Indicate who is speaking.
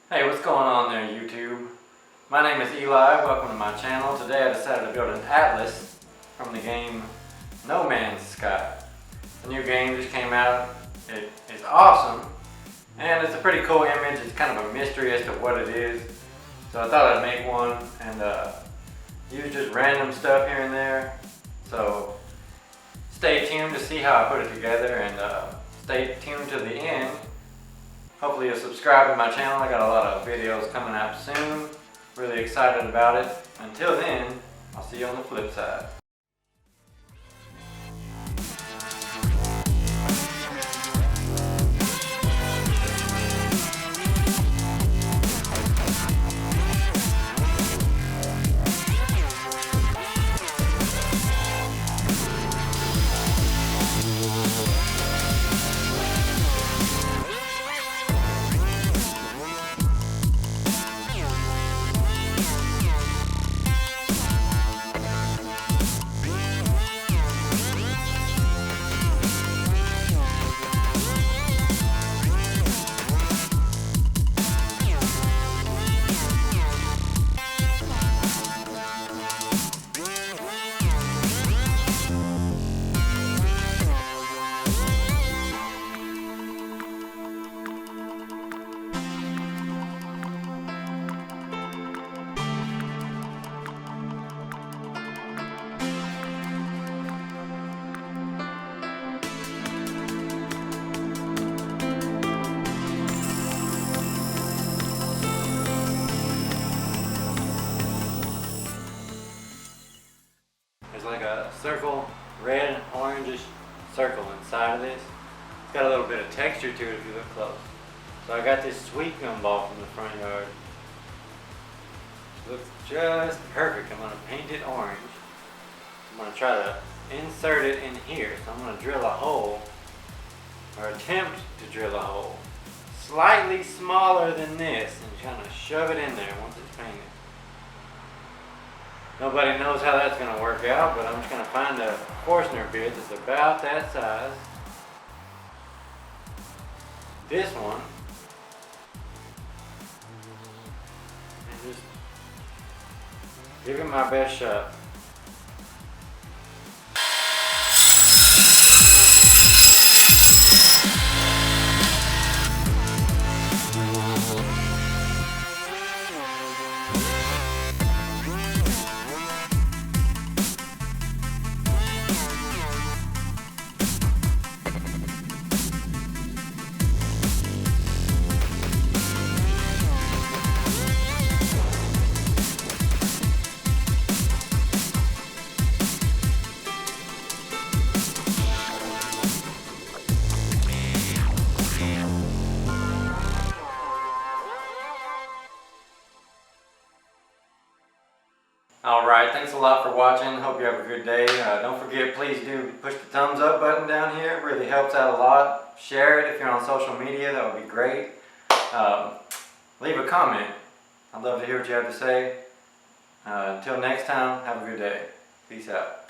Speaker 1: Hey, what's going on there, YouTube? My name is Eli. Welcome to my channel. Today I decided to build an atlas from the game No Man's Sky. The new game just came out. It is awesome, and it's a pretty cool image. It's kind of a mystery as to what it is. So I thought I'd make one and use just random stuff here and there. So stay tuned to see how I put it together, and stay tuned to the end. Hopefully you'll subscribe to my channel. I got a lot of videos coming out soon. Really excited about it. Until then, I'll see you on the flip side. Like a circle, red and orangish circle inside of this. It's got a little bit of texture to it if you look close. So I got this sweet gum ball from the front yard. It looks just perfect. I'm going to paint it orange. I'm going to try to insert it in here. So I'm going to drill a hole, or attempt to drill a hole, slightly smaller than this, and kind of shove it in there once it's painted. Nobody knows how that's going to work out, but I'm just going to find a Forstner bit that's about that size. This one. And just give it my best shot. Alright, thanks a lot for watching. Hope you have a good day. Don't forget, please do push the thumbs up button down here. It really helps out a lot. Share it if you're on social media. That would be great. Leave a comment. I'd love to hear what you have to say. Until next time, have a good day. Peace out.